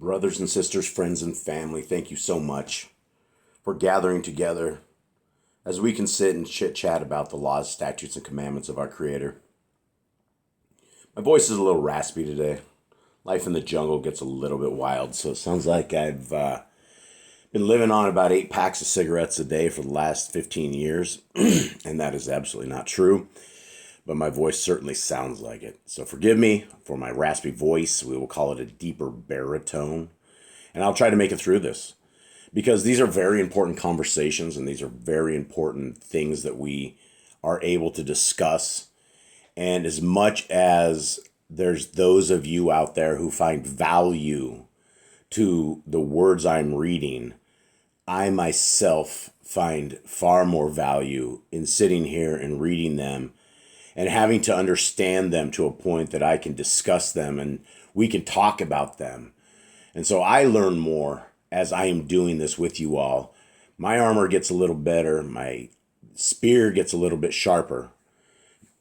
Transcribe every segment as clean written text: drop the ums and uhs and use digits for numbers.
Brothers and sisters, friends and family, thank you so much for gathering together as we can sit and chit-chat about the laws, statutes, and commandments of our Creator. My voice is a little raspy today. Life in the jungle gets a little bit wild, so it sounds like I've been living on about 8 packs of cigarettes a day for the last 15 years, and that is absolutely not true. But my voice certainly sounds like it. So forgive me for my raspy voice. We will call it a deeper baritone. And I'll try to make it through this. Because these are very important conversations and these are very important things that we are able to discuss. And as much as there's those of you out there who find value to the words I'm reading, I myself find far more value in sitting here and reading them and having to understand them to a point that I can discuss them and we can talk about them. And so I learn more as I am doing this with you all. My armor gets a little better. My spear gets a little bit sharper.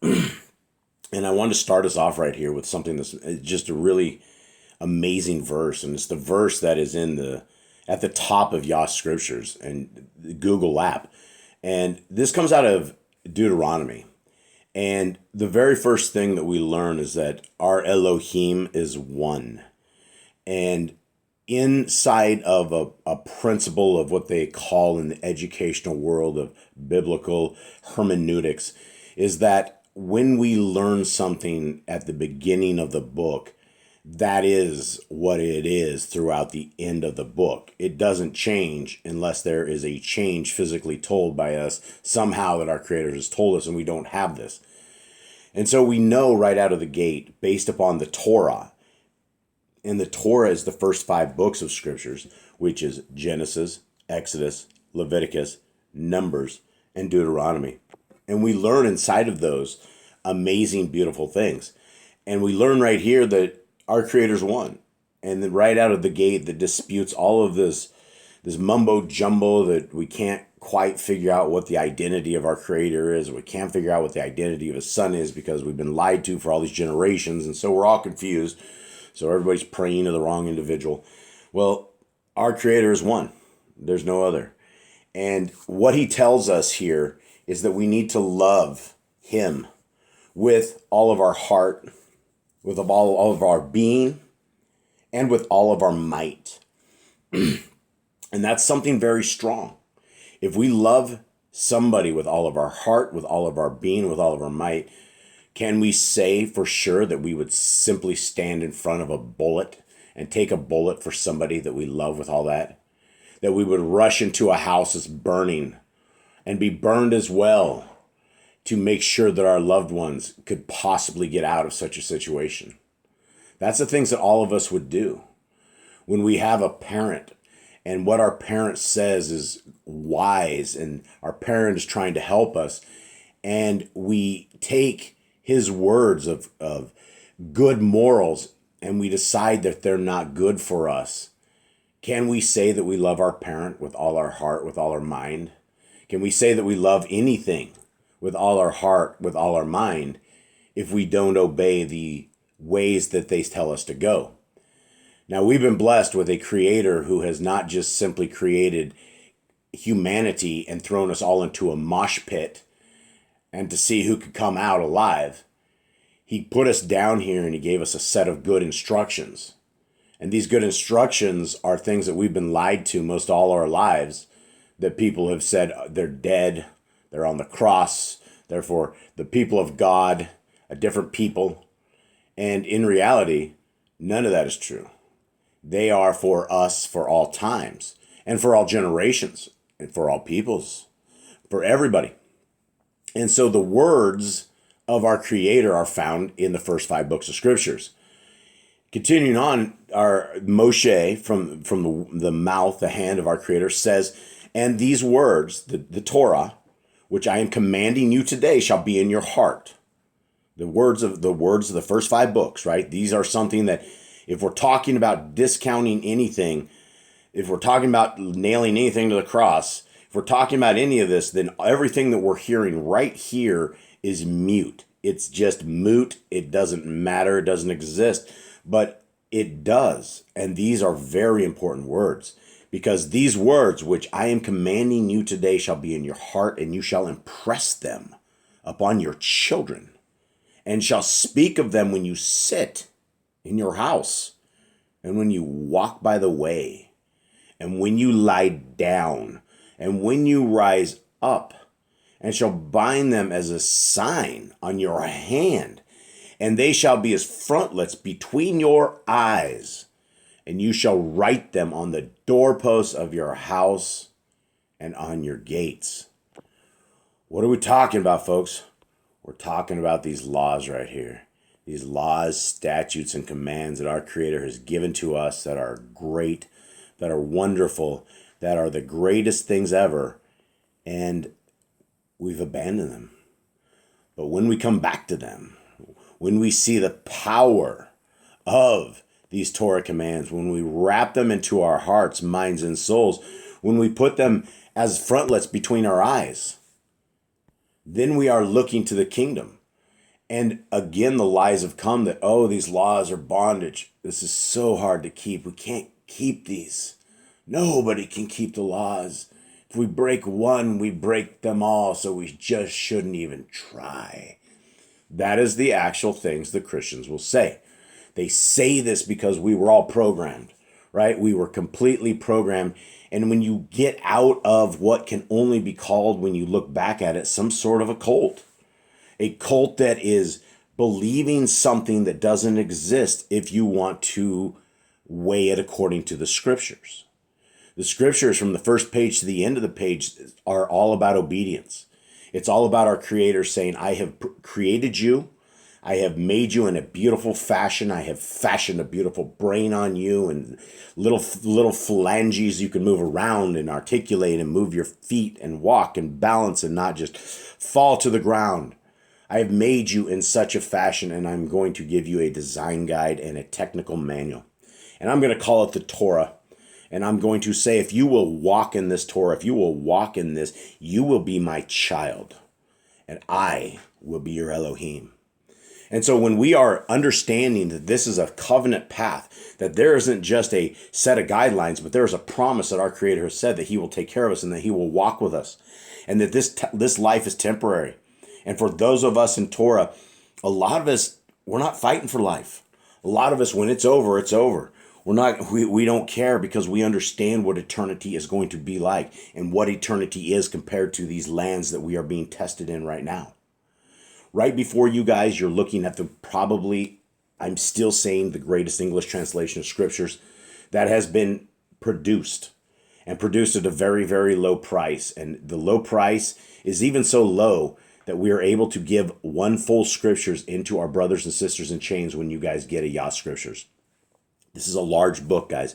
And I want to start us off right here with something that's just a really amazing verse. And it's the verse that is at the top of Yah Scriptures and the Google app. And this comes out of Deuteronomy. And the very first thing that we learn is that our Elohim is one. And inside of a principle of what they call in the educational world of biblical hermeneutics is that when we learn something at the beginning of the book, that is what it is throughout the end of the book. It doesn't change unless there is a change physically told by us somehow that our Creator has told us, and we don't have this. And so we know right out of the gate, based upon the Torah, and the Torah is the first 5 books of Scriptures, which is Genesis, Exodus, Leviticus, Numbers, and Deuteronomy. And we learn inside of those amazing, beautiful things. And we learn right here that our Creator's one. And then right out of the gate that disputes all of this mumbo jumbo that we can't quite figure out what the identity of our Creator is. We can't figure out what the identity of His Son is because we've been lied to for all these generations. And so we're all confused. So everybody's praying to the wrong individual. Well, our Creator is one. There's no other. And what He tells us here is that we need to love Him with all of our heart, with all of our being, and with all of our might. And that's something very strong. If we love somebody with all of our heart, with all of our being, with all of our might, can we say for sure that we would simply stand in front of a bullet and take a bullet for somebody that we love with all that? That we would rush into a house that's burning and be burned as well to make sure that our loved ones could possibly get out of such a situation? That's the things that all of us would do. When we have a parent and what our parent says is wise and our parent is trying to help us, and we take his words of good morals and we decide that they're not good for us, can we say that we love our parent with all our heart, with all our mind? Can we say that we love anything with all our heart, with all our mind, if we don't obey the ways that they tell us to go? Now, we've been blessed with a Creator who has not just simply created humanity and thrown us all into a mosh pit and to see who could come out alive. He put us down here and He gave us a set of good instructions. And these good instructions are things that we've been lied to most all our lives, that people have said they're dead, they're on the cross, therefore the people of God, a different people. And in reality, none of that is true. They are for us for all times and for all generations and for all peoples, for everybody. And so the words of our Creator are found in the first 5 books of Scriptures. Continuing on, our Moshe from the mouth, the hand of our Creator says, and these words, the Torah, which I am commanding you today, shall be in your heart. The words of the first 5 books, right? These are something that if we're talking about discounting anything, if we're talking about nailing anything to the cross, if we're talking about any of this, then everything that we're hearing right here is mute. It's just moot. It doesn't matter. It doesn't exist. But It does. And these are very important words, because these words which I am commanding you today shall be in your heart, and you shall impress them upon your children, and shall speak of them when you sit in your house, and when you walk by the way, and when you lie down, and when you rise up, and shall bind them as a sign on your hand, and they shall be as frontlets between your eyes, and you shall write them on the doorposts of your house and on your gates. What are we talking about, folks? We're talking about these laws right here. These laws, statutes, and commands that our Creator has given to us that are great, that are wonderful, that are the greatest things ever, and we've abandoned them. But when we come back to them, when we see the power of these Torah commands, when we wrap them into our hearts, minds, and souls, when we put them as frontlets between our eyes, then we are looking to the kingdom. And again, the lies have come that, oh, these laws are bondage. This is so hard to keep. We can't keep these. Nobody can keep the laws. If we break one, we break them all, so we just shouldn't even try. That is the actual things the Christians will say. They say this because we were all programmed, right? We were completely programmed. And when you get out of what can only be called, when you look back at it, some sort of a cult that is believing something that doesn't exist if you want to weigh it according to the scriptures. The scriptures from the first page to the end of the page are all about obedience. It's all about our Creator saying, I have created you. I have made you in a beautiful fashion. I have fashioned a beautiful brain on you, and little phalanges you can move around and articulate and move your feet and walk and balance and not just fall to the ground. I have made you in such a fashion, and I'm going to give you a design guide and a technical manual. And I'm going to call it the Torah. And I'm going to say, if you will walk in this Torah, if you will walk in this, you will be my child, and I will be your Elohim. And so when we are understanding that this is a covenant path, that there isn't just a set of guidelines, but there is a promise that our Creator has said that He will take care of us and that He will walk with us, and that this life is temporary. And for those of us in Torah, a lot of us, we're not fighting for life. A lot of us, when it's over, it's over. We don't care, because we understand what eternity is going to be like and what eternity is compared to these lands that we are being tested in right now. Right before you guys, you're looking at I'm still saying, the greatest English translation of scriptures that has been produced, and produced at a very, very low price. And the low price is even so low that we are able to give one full scriptures into our brothers and sisters in chains when you guys get a Yah Scriptures. This is a large book, guys.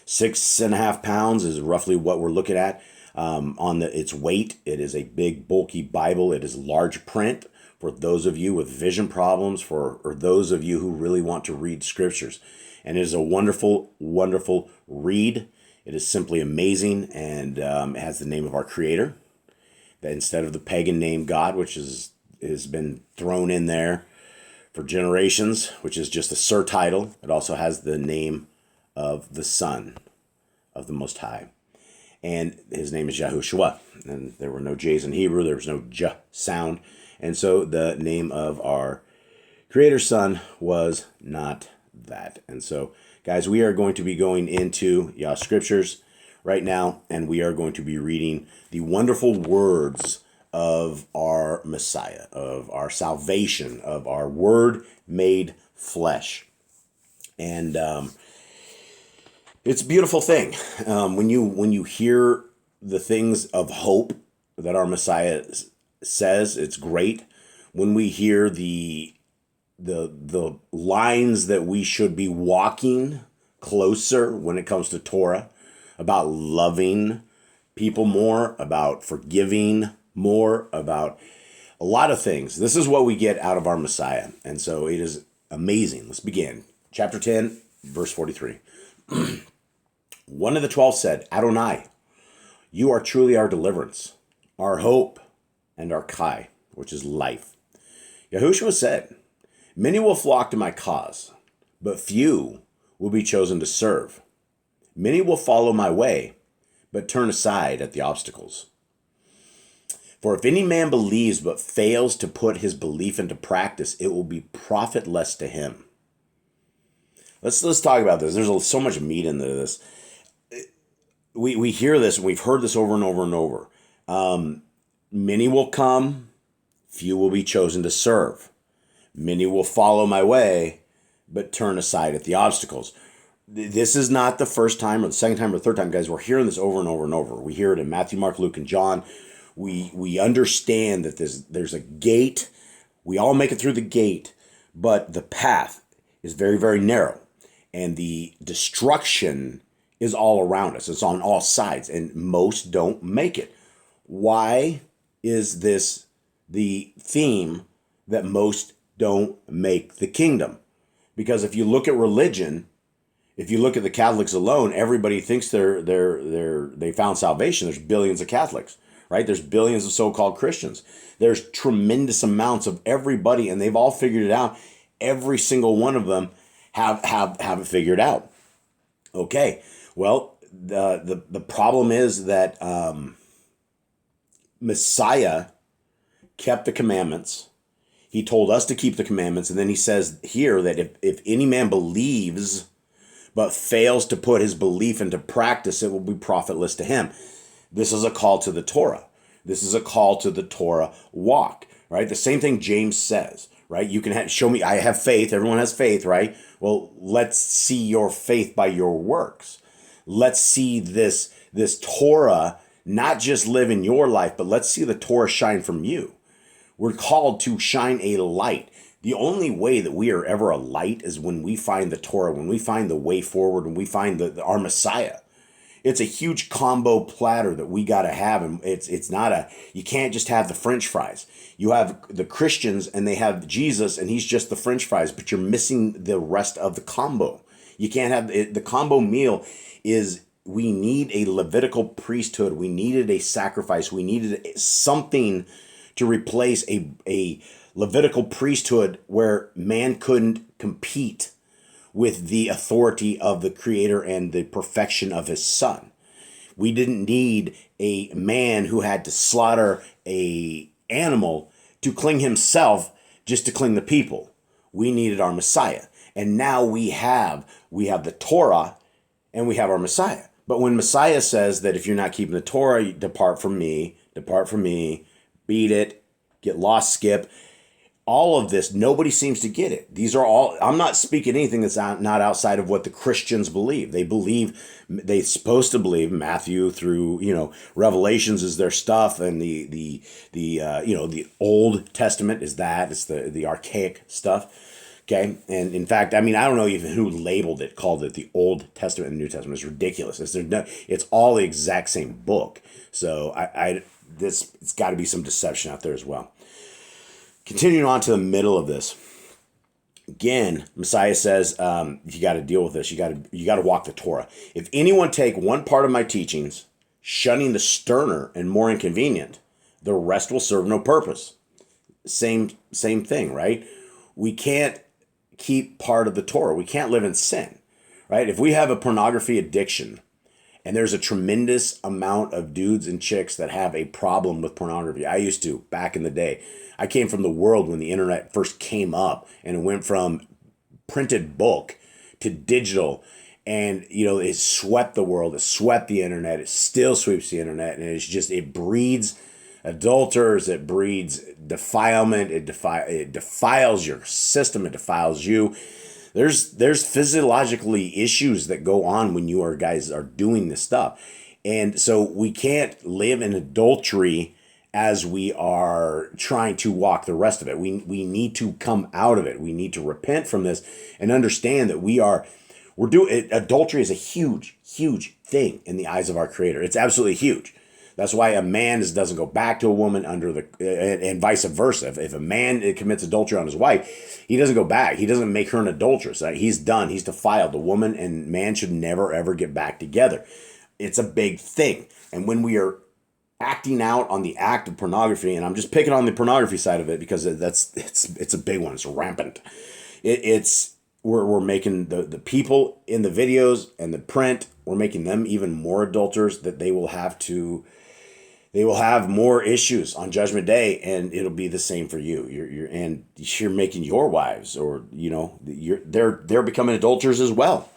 6.5 pounds is roughly what we're looking at on its weight. It is a big, bulky Bible. It is large print for those of you with vision problems, or those of you who really want to read scriptures. And it is a wonderful, wonderful read. It is simply amazing, and it has the name of our Creator, that instead of the pagan name God, which has been thrown in there for generations, which is just a surtitle. It also has the name of the Son of the Most High. And His name is Yahushua. And there were no J's in Hebrew. There was no J sound. And so the name of our Creator's Son was not that. And so, guys, we are going to be going into Yah Scriptures right now, and we are going to be reading the wonderful words of our Messiah, of our salvation, of our Word made flesh. And it's a beautiful thing. When you hear the things of hope that our Messiah says, it's great. When we hear the lines that we should be walking closer when it comes to Torah, about loving people more, about forgiving more, about a lot of things. This is what we get out of our Messiah. And so it is amazing. Let's begin. Chapter 10, verse 43. One of the 12 said, Adonai, you are truly our deliverance, our hope, and our Kai, which is life. Yahushua said, many will flock to my cause, but few will be chosen to serve. Many will follow my way, but turn aside at the obstacles. For if any man believes but fails to put his belief into practice, it will be profitless to him. Let's talk about this. There's so much meat into this. We hear this, and we've heard this over and over and over. Many will come, few will be chosen to serve. Many will follow my way, but turn aside at the obstacles. This is not the first time or the second time or the third time, guys. We're hearing this over and over and over. We hear it in Matthew, Mark, Luke, and John. We understand that there's a gate. We all make it through the gate, but the path is very, very narrow. And the destruction is all around us. It's on all sides, and most don't make it. Why is this the theme that most don't make the kingdom? Because if you look at religion, if you look at the Catholics alone, everybody thinks they found salvation. There's billions of Catholics, right? There's billions of so-called Christians. There's tremendous amounts of everybody, and they've all figured it out. Every single one of them have it figured out. Okay, well, the problem is that Messiah kept the commandments. He told us to keep the commandments, and then he says here that if any man believes but fails to put his belief into practice, it will be profitless to him. This is a call to the Torah. This is a call to the Torah walk, right? The same thing James says, right? You can show me, I have faith. Everyone has faith, right? Well, let's see your faith by your works. Let's see this Torah not just live in your life, but let's see the Torah shine from you. We're called to shine a light. The only way that we are ever a light is when we find the Torah, when we find the way forward, when we find our Messiah. It's a huge combo platter that we got to have. And it's not you can't just have the French fries. You have the Christians and they have Jesus and he's just the French fries, but you're missing the rest of the combo. You can't have the combo meal we need a Levitical priesthood. We needed a sacrifice. We needed something to replace a Levitical priesthood where man couldn't compete with the authority of the Creator and the perfection of his Son. We didn't need a man who had to slaughter a animal to clean himself just to clean the people. We needed our Messiah. And now we have the Torah and we have our Messiah. But when Messiah says that if you're not keeping the Torah, depart from me, beat it, get lost, skip. All of this, nobody seems to get it. These are all, I'm not speaking anything that's not outside of what the Christians believe. They're supposed to believe Matthew through, Revelations is their stuff, and the Old Testament is that. It's the archaic stuff. Okay. And in fact, I don't know even who called it the Old Testament and New Testament. It's ridiculous. It's all the exact same book. So it's got to be some deception out there as well. Continuing on to the middle of this. Again, Messiah says, you got to deal with this. You got to walk the Torah. If anyone take one part of my teachings, shunning the sterner and more inconvenient, the rest will serve no purpose. Same thing, right? We can't keep part of the Torah. We can't live in sin, right? If we have a pornography addiction, and there's a tremendous amount of dudes and chicks that have a problem with pornography. I used to, back in the day. I came from the world when the internet first came up, and it went from printed book to digital, and it swept the world. It swept the internet. It still sweeps the internet, and it breeds adulterers. It breeds defilement. It defiles your system. It defiles you. There's physiologically issues that go on when you guys are doing this stuff. And so we can't live in adultery as we are trying to walk the rest of it. We need to come out of it. We need to repent from this and understand that we're doing adultery is a huge, huge thing in the eyes of our Creator. It's absolutely huge. That's why a man doesn't go back to a woman and vice versa. If a man commits adultery on his wife, he doesn't go back. He doesn't make her an adulteress. He's done. He's defiled. The woman and man should never, ever get back together. It's a big thing. And when we are acting out on the act of pornography, and I'm just picking on the pornography side of it because it's a big one. It's rampant. we're making the people in the videos and the print, we're making them even more adulterers, that they will have more issues on Judgment Day, and it'll be the same for you. You're making your wives, or they're becoming adulterers as well.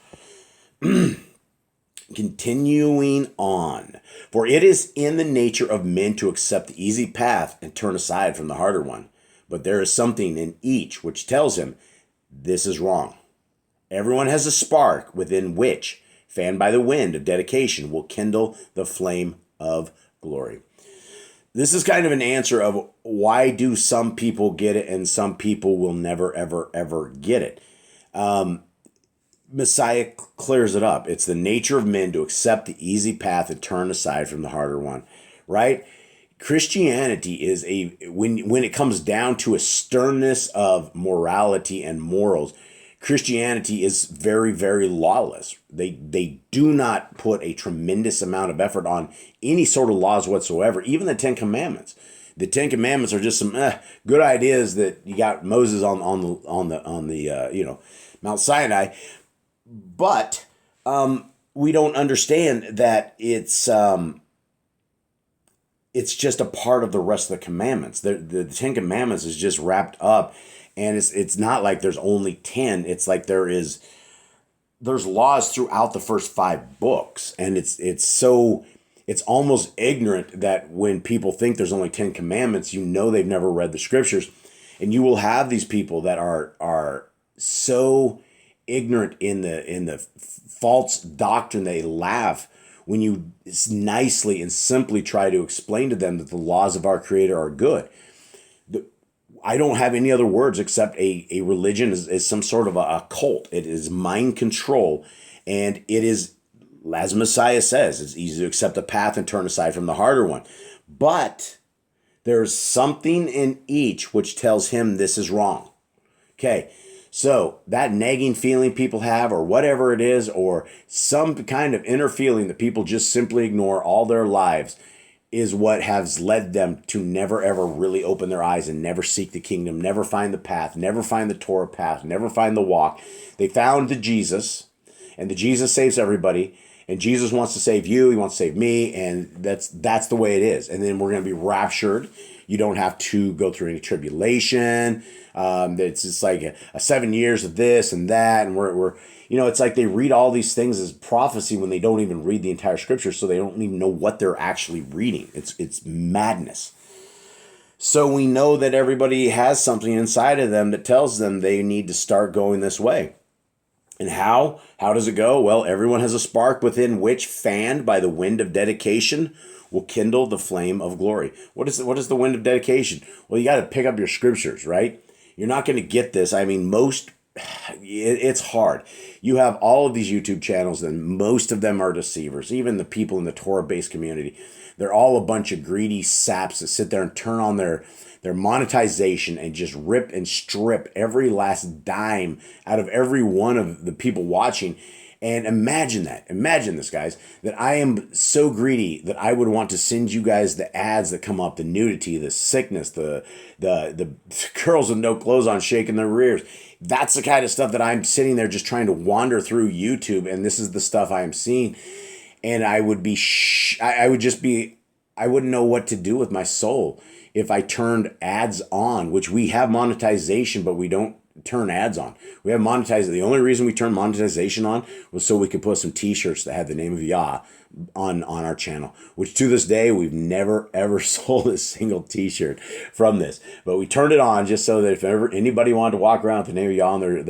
Continuing on, for it is in the nature of men to accept the easy path and turn aside from the harder one. But there is something in each which tells him this is wrong. Everyone has a spark within which, fanned by the wind of dedication, will kindle the flame of glory. This is kind of an answer of why do some people get it and some people will never, ever, ever get it. Messiah clears it up. It's the nature of men to accept the easy path and turn aside from the harder one, right? Christianity is when it comes down to a sternness of morality and morals, Christianity is very, very lawless. They do not put a tremendous amount of effort on any sort of laws whatsoever, even the Ten Commandments. The Ten Commandments are just some good ideas that you got Moses on the Mount Sinai. But we don't understand that it's just a part of the rest of the commandments. The Ten Commandments is just wrapped up, and it's not like there's only 10. It's like there's laws throughout the first 5 books, and it's almost ignorant that when people think there's only 10 commandments, they've never read the scriptures, and you will have these people that are so ignorant in the false doctrine, they laugh when you nicely and simply try to explain to them that the laws of our Creator are good. I don't have any other words except a religion is some sort of a cult. It is mind control, and it is, as Messiah says, it's easy to accept the path and turn aside from the harder one. But there's something in each which tells him this is wrong. Okay. So that nagging feeling people have, or whatever it is, or some kind of inner feeling that people just simply ignore all their lives, is what has led them to never ever really open their eyes and never seek the kingdom, never find the path, never find the Torah path, never find the walk. They found the Jesus, and the Jesus saves everybody, and Jesus wants to save you, he wants to save me, and that's the way it is. And then we're going to be raptured. You don't have to go through any tribulation. It's just like a 7 years of this and that. And we're it's like they read all these things as prophecy when they don't even read the entire scripture. So they don't even know what they're actually reading. It's madness. So we know that everybody has something inside of them that tells them they need to start going this way. And how? How does it go? Well, everyone has a spark within which, fanned by the wind of dedication, will kindle the flame of glory. What is the wind of dedication? Well, you got to pick up your scriptures, right? You're not going to get this. I mean, it's hard. You have all of these YouTube channels, and most of them are deceivers. Even the people in the Torah-based community, they're all a bunch of greedy saps that sit there and turn on their monetization and just rip and strip every last dime out of every one of the people watching. And imagine this, guys, that I am so greedy that I would want to send you guys the ads that come up, the nudity, the sickness, the girls with no clothes on shaking their rears. That's the kind of stuff that I'm sitting there just trying to wander through YouTube, and this is the stuff I am seeing. And I would be, I wouldn't know what to do with my soul if I turned ads on, which we have monetization, but we don't turn ads on. We have monetization. The only reason we turned monetization on was so we could put some t-shirts that had the name of Yah on our channel, which to this day, we've never, ever sold a single t-shirt from this. But we turned it on just so that if ever anybody wanted to walk around with the name of Yah on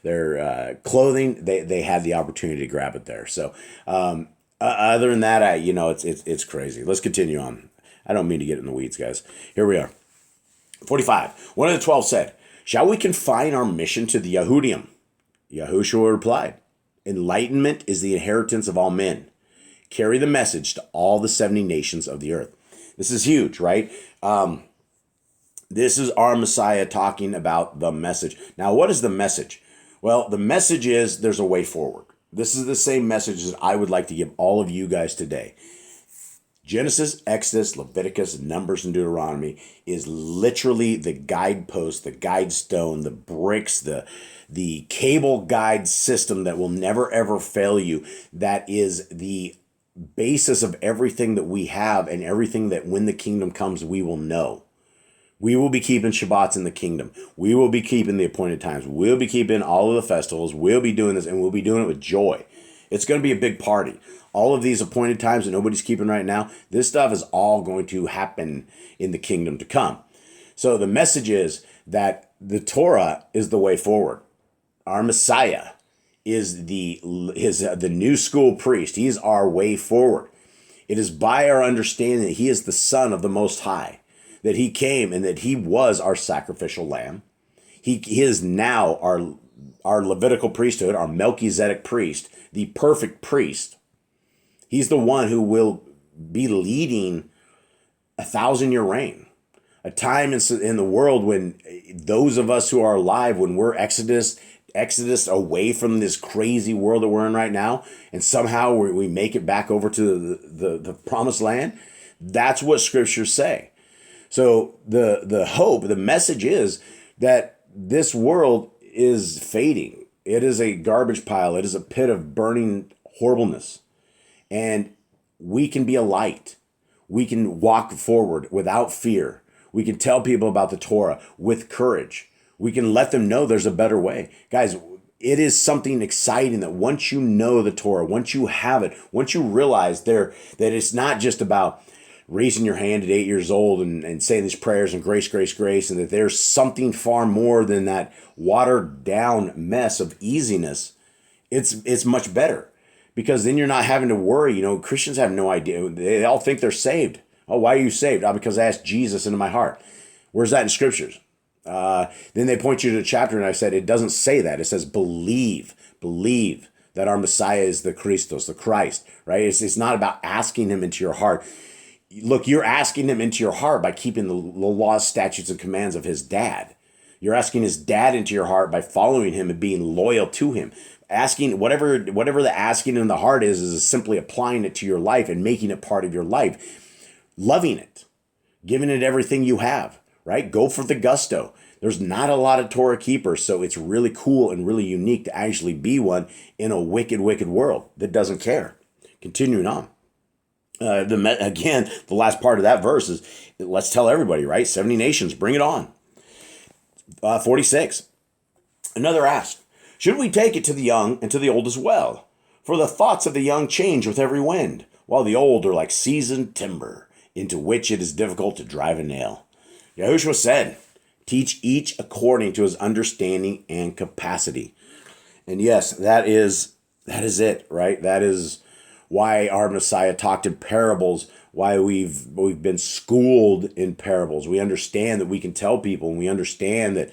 their clothing, they had the opportunity to grab it there. So other than that, it's crazy. Let's continue on. I don't mean to get in the weeds, guys. Here we are. 45. One of the 12 said, "Shall we confine our mission to the Yahudim?" Yahushua replied, "Enlightenment is the inheritance of all men. Carry the message to all the 70 nations of the earth." This is huge, right? This is our Messiah talking about the message. Now, what is the message? Well, the message is there's a way forward. This is the same message that I would like to give all of you guys today. Genesis, Exodus, Leviticus, Numbers, and Deuteronomy is literally the guidepost, the guide stone, the bricks, the cable guide system that will never ever fail you. That is the basis of everything that we have and everything that when the kingdom comes, we will know. We will be keeping Shabbats in the kingdom. We will be keeping the appointed times. We'll be keeping all of the festivals. We'll be doing this, and we'll be doing it with joy. It's going to be a big party. All of these appointed times that nobody's keeping right now, this stuff is all going to happen in the kingdom to come. So the message is that the Torah is the way forward. Our Messiah is the new school priest. He's our way forward. It is by our understanding that he is the Son of the Most High, that he came and that he was our sacrificial lamb. He is now our Levitical priesthood, our Melchizedek priest, the perfect priest. He's the one who will be leading 1,000-year reign, a time in the world when those of us who are alive, when we're Exodus away from this crazy world that we're in right now, and somehow we make it back over to the promised land. That's what scriptures say. So the hope, the message is that this world is fading. It is a garbage pile. It is a pit of burning horribleness. And we can be a light. We can walk forward without fear. We can tell people about the Torah with courage. We can let them know there's a better way. Guys, it is something exciting that once you know the Torah, once you have it, once you realize that it's not just about raising your hand at 8 years old and saying these prayers and grace, grace, grace, and that there's something far more than that watered down mess of easiness, it's much better. Because then you're not having to worry. Christians have no idea. They all think they're saved. Oh, why are you saved? Oh, because I asked Jesus into my heart. Where's that in scriptures? Then they point you to a chapter, and I said, it doesn't say that. It says, believe that our Messiah is the Christos, the Christ, right? It's not about asking him into your heart. Look, you're asking him into your heart by keeping the laws, statutes, and commands of his dad. You're asking his dad into your heart by following him and being loyal to him. Asking whatever the asking in the heart is simply applying it to your life and making it part of your life, loving it, giving it everything you have, right? Go for the gusto. There's not a lot of Torah keepers, so it's really cool and really unique to actually be one in a wicked, wicked world that doesn't care. Continuing on. The last part of that verse is, let's tell everybody, right? 70 nations, bring it on. 46. Another ask. Should we take it to the young and to the old as well? For the thoughts of the young change with every wind, while the old are like seasoned timber, into which it is difficult to drive a nail. Yahushua said, teach each according to his understanding and capacity. And yes, that is it, right? That is why our Messiah talked in parables, why we've been schooled in parables. We understand that we can tell people, and we understand that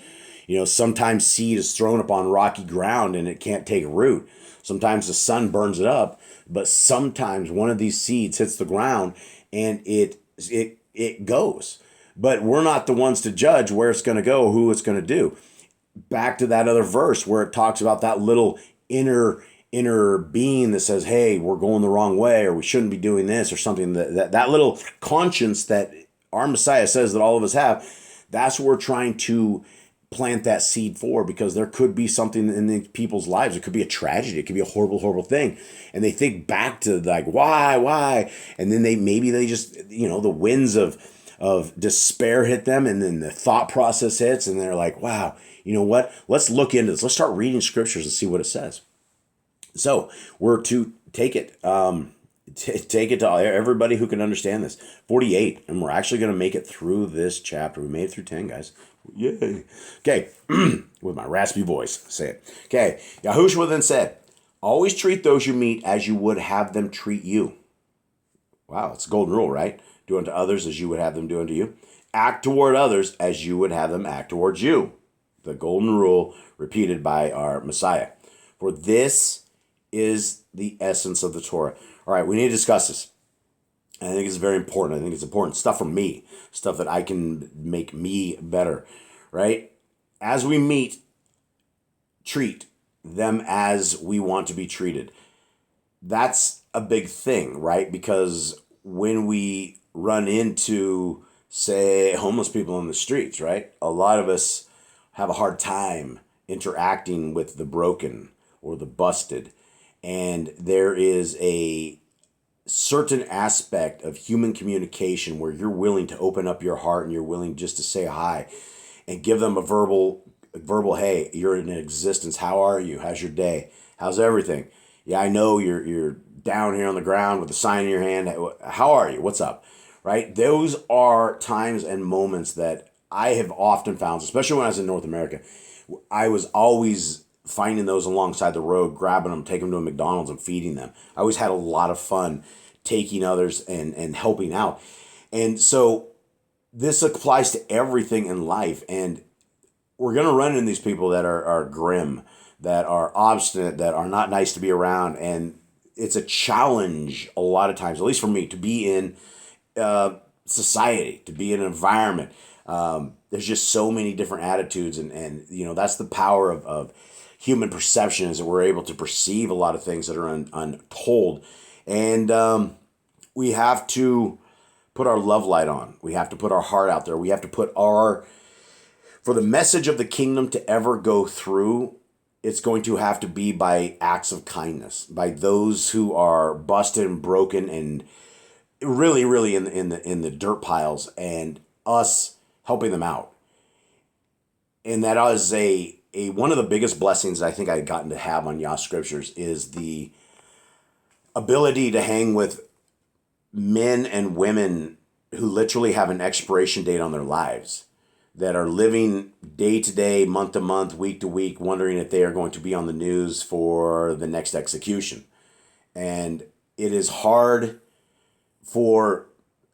sometimes seed is thrown upon rocky ground and it can't take root. Sometimes the sun burns it up, but sometimes one of these seeds hits the ground and it goes. But we're not the ones to judge where it's going to go, who it's going to do. Back to that other verse where it talks about that little inner being that says, hey, we're going the wrong way, or we shouldn't be doing this, or something. That little conscience that our Messiah says that all of us have, that's what we're trying to plant that seed for, because there could be something in the people's lives. It could be a tragedy. It could be a horrible, horrible thing. And they think back to like, why? And then they just, the winds of despair hit them, and then the thought process hits, and they're like, wow, you know what? Let's look into this. Let's start reading scriptures and see what it says. So we're to take it. Take it to everybody who can understand this. 48, and we're actually going to make it through this chapter. We made it through 10, guys. Yay. Okay, with my raspy voice, say it. Okay, Yahushua then said, always treat those you meet as you would have them treat you. Wow, it's a golden rule, right? Do unto others as you would have them do unto you. Act toward others as you would have them act towards you. The golden rule repeated by our Messiah. For this is the essence of the Torah. All right, we need to discuss this. I think it's very important. I think it's important stuff for me, stuff that I can make me better, right? As we meet, treat them as we want to be treated. That's a big thing, right? Because when we run into, say, homeless people in the streets, right? A lot of us have a hard time interacting with the broken or the busted. And there is a certain aspect of human communication where you're willing to open up your heart and you're willing just to say hi and give them a verbal, hey, you're in existence. How are you? How's your day? How's everything? Yeah, I know you're down here on the ground with a sign in your hand. How are you? What's up? Right? Those are times and moments that I have often found, especially when I was in North America. I was always finding those alongside the road, grabbing them, taking them to a McDonald's and feeding them. I always had a lot of fun taking others and helping out. And so this applies to everything in life. And we're going to run into these people that are grim, that are obstinate, that are not nice to be around. And it's a challenge a lot of times, at least for me, to be in society, to be in an environment. There's just so many different attitudes. And that's the power of human perception, is that we're able to perceive a lot of things that are untold. And we have to put our love light on. We have to put our heart out there. We have to put for the message of the kingdom to ever go through, it's going to have to be by acts of kindness, by those who are busted and broken and really, really in the dirt piles, and us helping them out. And that is one of the biggest blessings I think I've gotten to have on Yah Scriptures, is the ability to hang with men and women who literally have an expiration date on their lives, that are living day to day, month to month, week to week, wondering if they are going to be on the news for the next execution. And it is hard for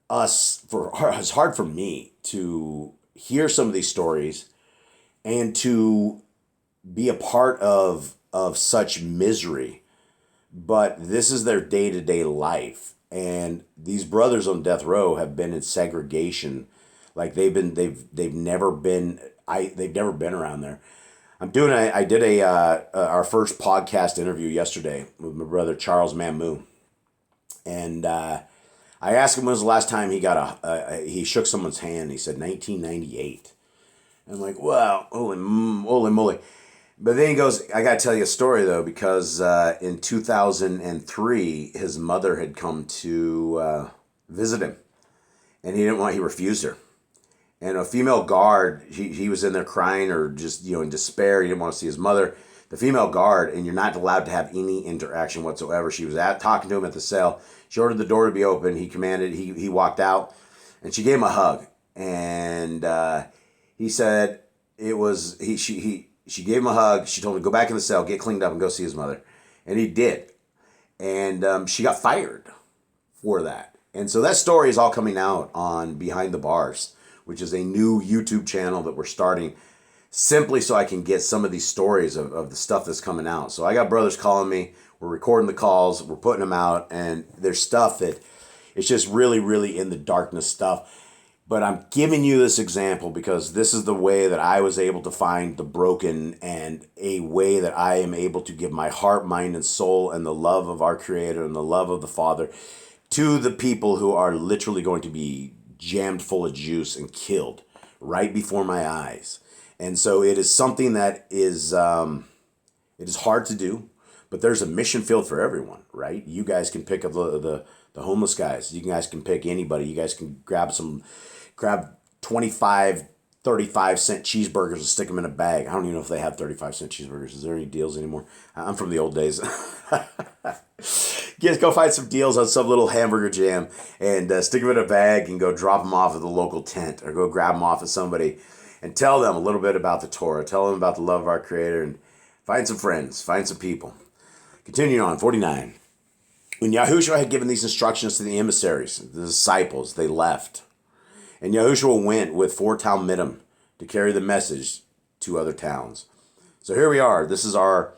us, it's hard for me to hear some of these stories and to be a part of such misery. But this is their day-to-day life. And these brothers on death row have been in segregation. Like they've never been around there. I did our first podcast interview yesterday with my brother Charles Mamu. And I asked him when was the last time he shook someone's hand. He said 1998. I'm like, wow, holy moly. But then he goes, I got to tell you a story, though, because in 2003, his mother had come to visit him. And he refused her. And a female guard, he was in there crying or just, in despair. He didn't want to see his mother. The female guard, and you're not allowed to have any interaction whatsoever. She was talking to him at the cell. She ordered the door to be open. He commanded, he walked out, and she gave him a hug. And he said she gave him a hug. She told him to go back in the cell, get cleaned up, and go see his mother. And he did. And she got fired for that. And so that story is all coming out on Behind the Bars, which is a new YouTube channel that we're starting simply so I can get some of these stories of the stuff that's coming out. So I got brothers calling me. We're recording the calls. We're putting them out. And there's stuff that it's just really, really in the darkness stuff. But I'm giving you this example because this is the way that I was able to find the broken, and a way that I am able to give my heart, mind, and soul and the love of our Creator and the love of the Father to the people who are literally going to be jammed full of juice and killed right before my eyes. And so it is something that is it is hard to do, but there's a mission field for everyone, right? You guys can pick up the homeless guys. You guys can pick anybody. You guys can grab 25, 35-cent cheeseburgers and stick them in a bag. I don't even know if they have 35-cent cheeseburgers. Is there any deals anymore? I'm from the old days. You guys go find some deals on some little hamburger jam and stick them in a bag and go drop them off at the local tent, or go grab them off at somebody and tell them a little bit about the Torah. Tell them about the love of our Creator, and find some friends, find some people. Continuing on, 49. When Yahushua had given these instructions to the emissaries, the disciples, they left. And Yahushua went with 4 talmidim to carry the message to other towns. So here we are. This is our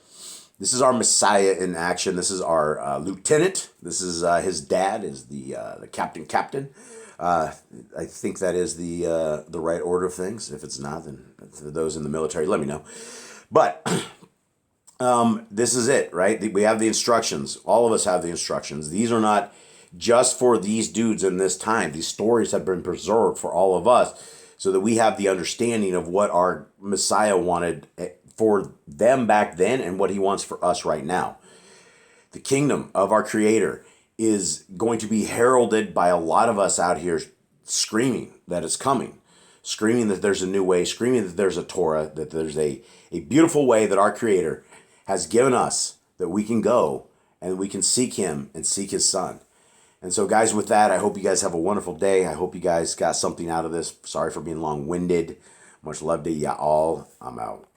Messiah in action. This is our lieutenant. This is his dad is the captain. I think that is the right order of things. If it's not, then for those in the military, let me know. But this is it, right? We have the instructions. All of us have the instructions. These are not just for these dudes in this time. These stories have been preserved for all of us so that we have the understanding of what our Messiah wanted for them back then and what he wants for us right now. The kingdom of our Creator is going to be heralded by a lot of us out here screaming that it's coming, screaming that there's a new way, screaming that there's a Torah, that there's a beautiful way that our Creator has given us that we can go and we can seek him and seek his son. And so, guys, with that, I hope you guys have a wonderful day. I hope you guys got something out of this. Sorry for being long-winded. Much love to y'all. I'm out.